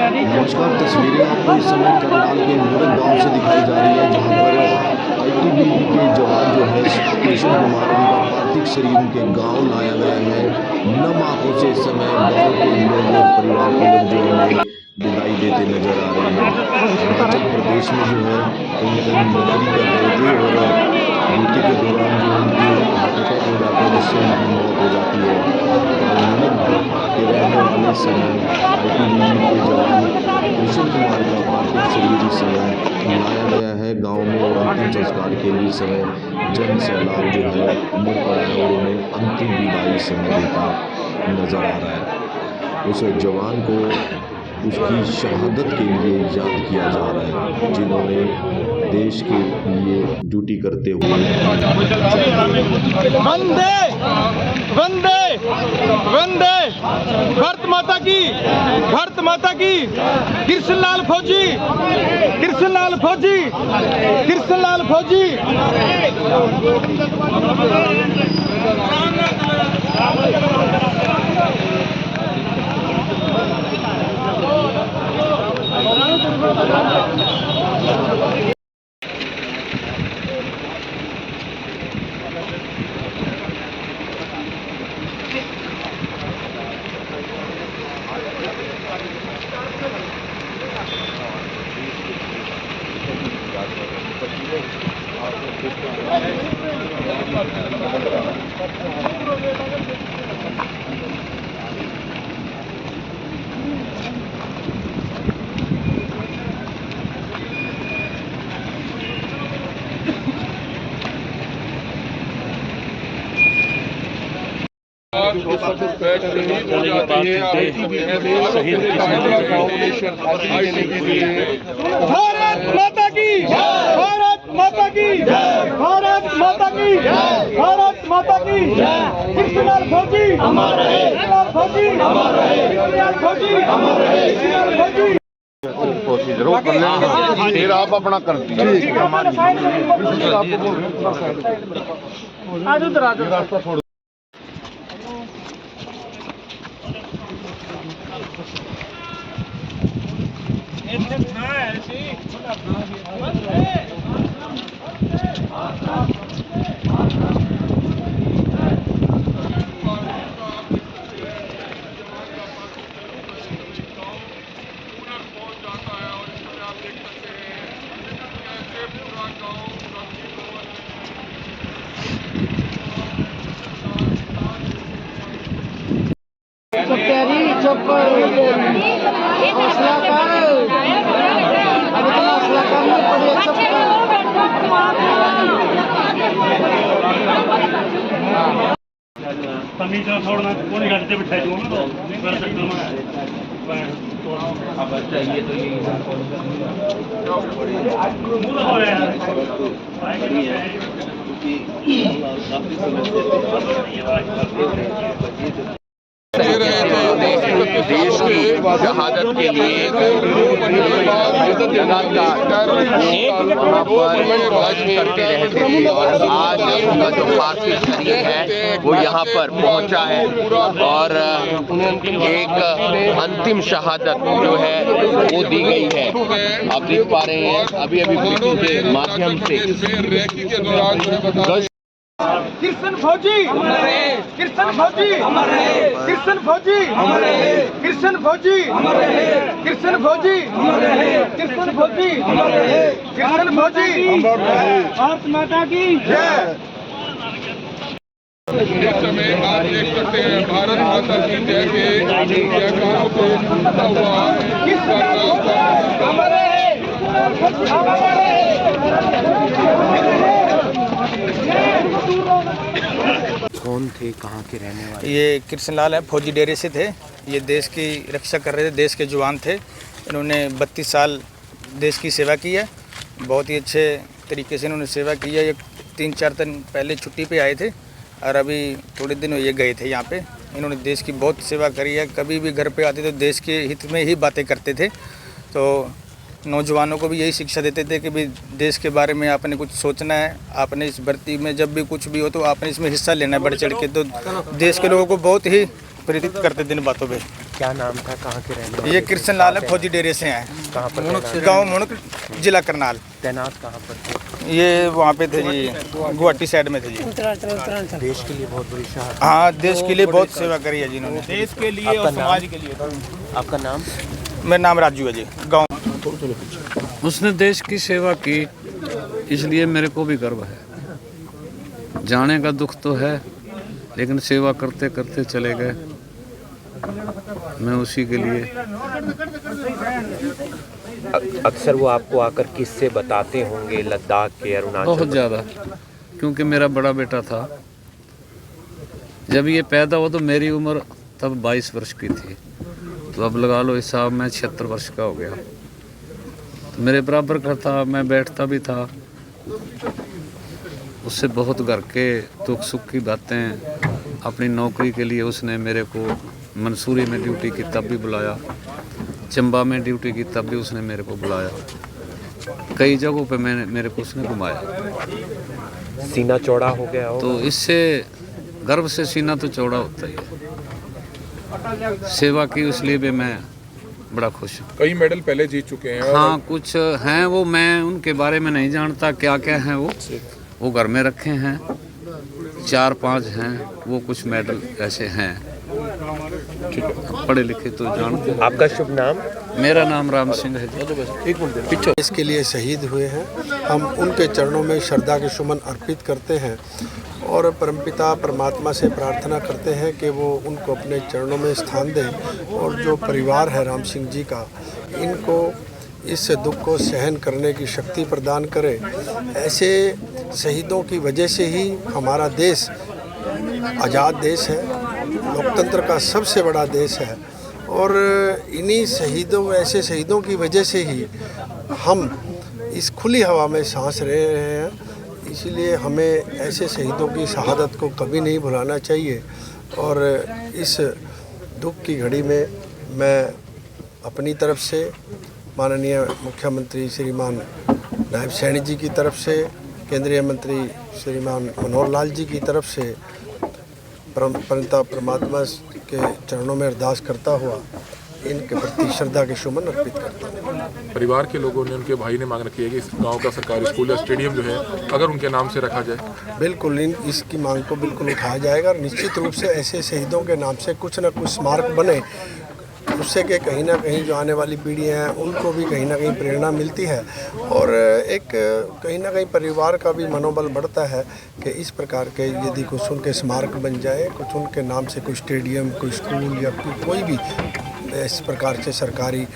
नमस्कार, तस्वीरें आपको इस समय करनाल के मुरग गांव से दिखाई जा रही है, जहां पर आईटीबीपी के जवान जो है कृष्ण कुमार, उनका पार्थिव शरीर उनके गांव लाया गया है। नम आंखों से इस समय गांव के लोग और परिवार के लोग जो उन्हें विदाई देते नजर आ रहे हैं। हिमाचल प्रदेश में जो है कहीं न कहीं नौकरी कर रहे थे और ड्यूटी के दौरान जो उनकी हार्ट अटैक हो जाता है, जिससे उनकी मौत हो जाती है। के रहने वाले समय आईटीबीपी के जवान कृष्ण कुमार का पार्थिव शरीर इस समय लाया गया है गांव में और अंतिम संस्कार के लिए इस समय जन सैलाब जो है उमड़ पड़ा है और उन्हें अंतिम विदाई इस समय देता नजर आ रहा है। उस जवान को उसकी शहादत के लिए याद किया जा रहा है, जिन्होंने देश के लिए ड्यूटी करते हुए वंदे वंदे वंदे भारत माता की, भारत माता की। कृष्णलाल फौजी, कृष्णलाल फौजी, कृष्णलाल फौजी। भारत माता की, भारत माता की, भारत माता की, भारत माता की। कृष्णलाल फौजी अमर रहे, कृष्णलाल फौजी अमर रहे, कृष्णलाल फौजी अमर रहे, कृष्णलाल फौजी। कोशिश जरूर कर लेंगे, फिर आप अपना कर दीजिए। रास्ता छोड़ हौसला कर, अब इतना हौसला करना पड़ेगा। छोड़ना कौन घंटे बिठाई दूंगा अब चाहिए तो देश की शहादत के लिए लगातार करते रहते थे और आज उनका जो पार्थिव शरीर है वो यहाँ पर पहुँचा है और एक अंतिम शहादत जो है वो दी गई है। आप देख पा रहे हैं अभी अभी के माध्यम से कृष्ण फौजी, कृष्ण फौजी, कृष्ण फौजी, कृष्ण फौजी, कृष्ण फौजी, कृष्ण फौजी, कृष्ण फौजी। भारत माता की जय। इस समय आप देख सकते हैं भारत माता की जय के जयकारों से जुड़ा हुआ कौन थे, कहाँ के रहने वाले? ये कृष्णलाल है, फौजी डेरे से थे। ये देश की रक्षा कर रहे थे, देश के जवान थे। इन्होंने 32 साल देश की सेवा की है। बहुत ही अच्छे तरीके से इन्होंने सेवा की है। ये 3-4 दिन पहले छुट्टी पे आए थे और अभी थोड़े दिन ये गए थे यहाँ पे। इन्होंने देश की बहुत सेवा करी है। कभी भी घर पे आते तो देश के हित में ही बातें करते थे। तो नौजवानों को भी यही शिक्षा देते थे कि भाई देश के बारे में आपने कुछ सोचना है, आपने इस भर्ती में जब भी कुछ भी हो तो आपने इसमें हिस्सा लेना है बढ़ चढ़ के। तो देश के लोगों को बहुत ही प्रेरित करते थे इन बातों पे। क्या नाम था, कहाँ के रहने वाले ये थे? कृष्ण लाल है, फौजी डेरे से हैं, कहाँ पर तैनात? गांव मुणक, जिला करनाल। तैनात कहाँ पर थे? ये वहाँ पे थे जी, गुवाहाटी साइड में थे जी। देश के लिए बहुत बड़ी शहादत। हाँ, देश के लिए बहुत सेवा करी है जिन्होंने। देश के लिए और समाज के लिए। आपका नाम? मेरा नाम राजू है जी, गाँव। उसने देश की सेवा की, इसलिए मेरे को भी गर्व है। जाने का दुख तो है, लेकिन सेवा करते करते चले गए, मैं उसी के लिए। अक्सर वो आपको आकर किस्से बताते होंगे लद्दाख के, अरुणाचल? बहुत ज़्यादा, क्योंकि मेरा बड़ा बेटा था जब ये पैदा हुआ तो मेरी उम्र तब 22 वर्ष की थी, तो अब लगा लो हिसाब, मैं 76 वर्ष का हो गया। तो मेरे बराबर का था, मैं बैठता भी था, उससे बहुत घर के दुख सुख की बातें। अपनी नौकरी के लिए उसने मेरे को मंसूरी में ड्यूटी की तब भी बुलाया, चंबा में ड्यूटी की तब भी उसने मेरे को बुलाया, कई जगहों पे मेरे को उसने घुमाया। सीना चौड़ा हो गया हो? तो इससे गर्व से सीना तो चौड़ा होता ही है। सेवा की इसलिए भी मैं बड़ा खुश हूँ। कई मेडल पहले जीत चुके हैं। हाँ, कुछ हैं वो, मैं उनके बारे में नहीं जानता क्या क्या हैं वो घर में रखे हैं, 4-5 हैं वो, कुछ मेडल ऐसे हैं, पढ़े लिखे तो जानते हैं। आपका शुभ नाम? मेरा नाम राम सिंह है जी। इसके लिए शहीद हुए हैं, हम उनके चरणों में श्रद्धा के सुमन अर्पित करते हैं और परमपिता परमात्मा से प्रार्थना करते हैं कि वो उनको अपने चरणों में स्थान दें और जो परिवार है राम सिंह जी का, इनको इस दुख को सहन करने की शक्ति प्रदान करे। ऐसे शहीदों की वजह से ही हमारा देश आज़ाद देश है, लोकतंत्र का सबसे बड़ा देश है और इन्हीं शहीदों, ऐसे शहीदों की वजह से ही हम इस खुली हवा में सांस ले रहे हैं। इसीलिए हमें ऐसे शहीदों की शहादत को कभी नहीं भुलाना चाहिए और इस दुख की घड़ी में मैं अपनी तरफ से माननीय मुख्यमंत्री श्रीमान नायब सैनी जी की तरफ से, केंद्रीय मंत्री श्रीमान मनोहर लाल जी की तरफ से परमपिता परमात्मा के चरणों में अरदास करता हुआ इनके प्रति श्रद्धा के सुमन अर्पित करता हूँ। परिवार के लोगों ने, उनके भाई ने मांग रखी है कि इस गांव का सरकारी स्कूल या स्टेडियम जो है अगर उनके नाम से रखा जाए। बिल्कुल, इसकी मांग को बिल्कुल उठाया जाएगा और निश्चित रूप से ऐसे शहीदों के नाम से कुछ न कुछ स्मारक बने, उससे कि कहीं ना कहीं जो आने वाली पीढ़ी हैं उनको भी कहीं ना कहीं प्रेरणा मिलती है और एक कहीं ना कहीं परिवार का भी मनोबल बढ़ता है कि इस प्रकार के यदि कुछ उनके स्मारक बन जाए, कुछ उनके नाम से कोई स्टेडियम, कोई स्कूल या कोई भी इस प्रकार से सरकारी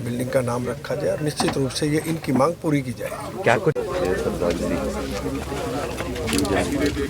बिल्डिंग का नाम रखा जाए और निश्चित रूप से ये इनकी मांग पूरी की जाए। क्या कुछ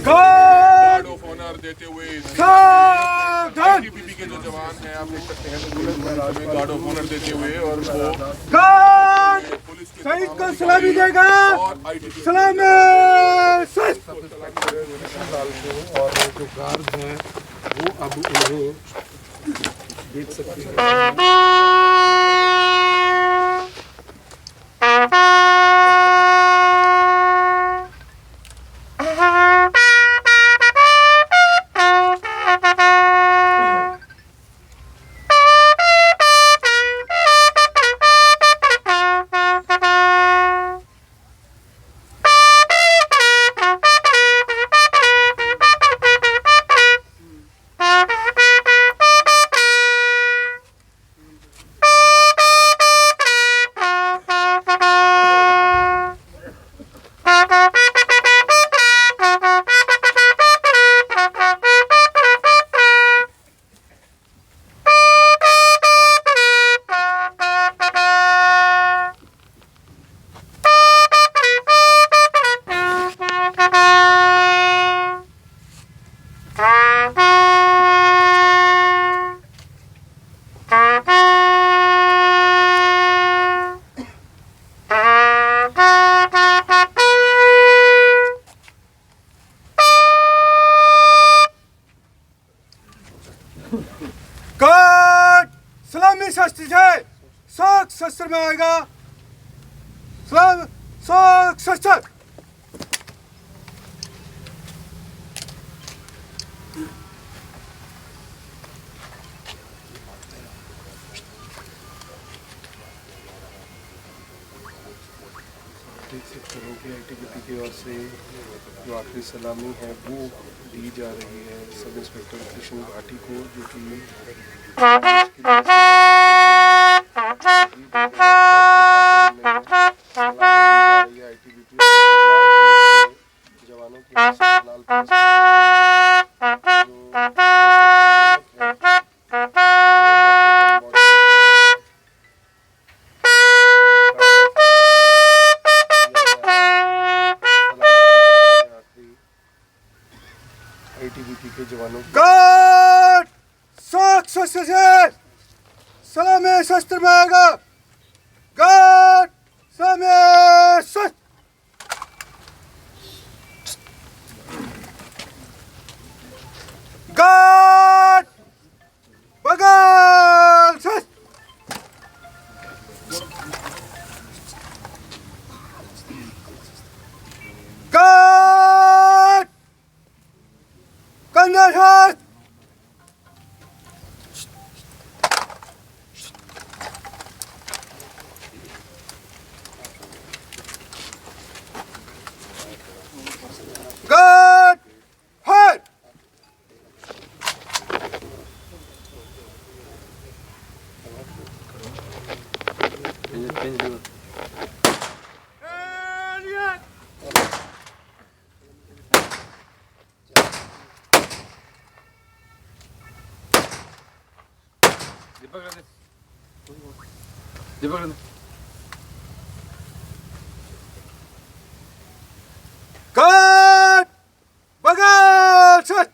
गार्ड ऑफ ऑनर देते हुए आईटीबीपी के जो जवान हैं, आप देख सकते हैं तो गार्ड ऑफ ऑनर देते हुए और वो पुलिस के शहीद को सलामी देगा। सलामी और जो गार्ड हैं वो अब उन्हें देख सकते हैं। सलामी शस्त्र है, शौक शस्त्र में आएगा। सलाम शौक शस्त्र। देख सकते हैं कि आईटीबीपी की ओर से जो आखिरी सलामी है वो दी जा रही है सब इंस्पेक्टर कृष्ण भाटी को, जो कि जवानों की करनाल पुलिस आईटीबीपी के जवानों की गार्ड सक्सेस सलामी शस्त्र मांगा गार्ड सलामी गार्ड बगाल गार्ड कंधा साथ गार्ड फायर गार्ड बगाल साथ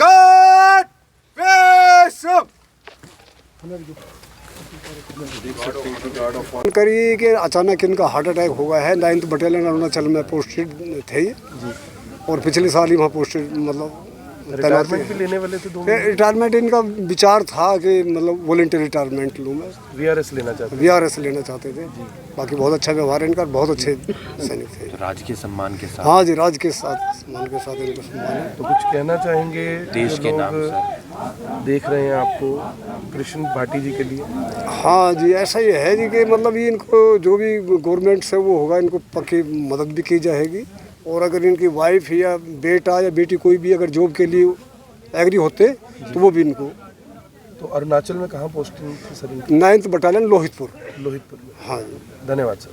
गार्ड फेस अप जानकारी कि अचानक इनका हार्ट अटैक हो गया है। 9th बटालियन अरुणाचल में पोस्टेड थे और पिछले साल ही वहाँ पोस्टेड मतलब रिटायरमेंट भी लेने वाले थे दो रिटायरमेंट इनका विचार था कि मतलब वॉलंटियर रिटायरमेंट लूँ मैं। वीआरएस लेना चाहते वीआरएस लेना चाहते थे। बाकी बहुत अच्छा व्यवहार है इनका, बहुत अच्छे सैनिक थे। राजकीय सम्मान के साथ। हाँ जी, राज के साथ सम्मान के साथ इनको सम्मान है। तो कुछ कहना चाहेंगे देश जो के लोग नाम सर देख रहे हैं आपको कृष्ण भाटी जी के लिए? हाँ जी, ऐसा ही है जी कि मतलब ये इनको जो भी गवर्नमेंट से वो होगा इनको पक्की मदद भी की जाएगी। और अगर इनकी वाइफ या बेटा या बेटी कोई भी अगर जॉब के लिए एग्री होते तो वो भी इनको। तो अरुणाचल में कहाँ पोस्टिंग थी सर इनकी? 9th battalion Lohitpur. लोहितपुर में। हाँ जी, धन्यवाद सर।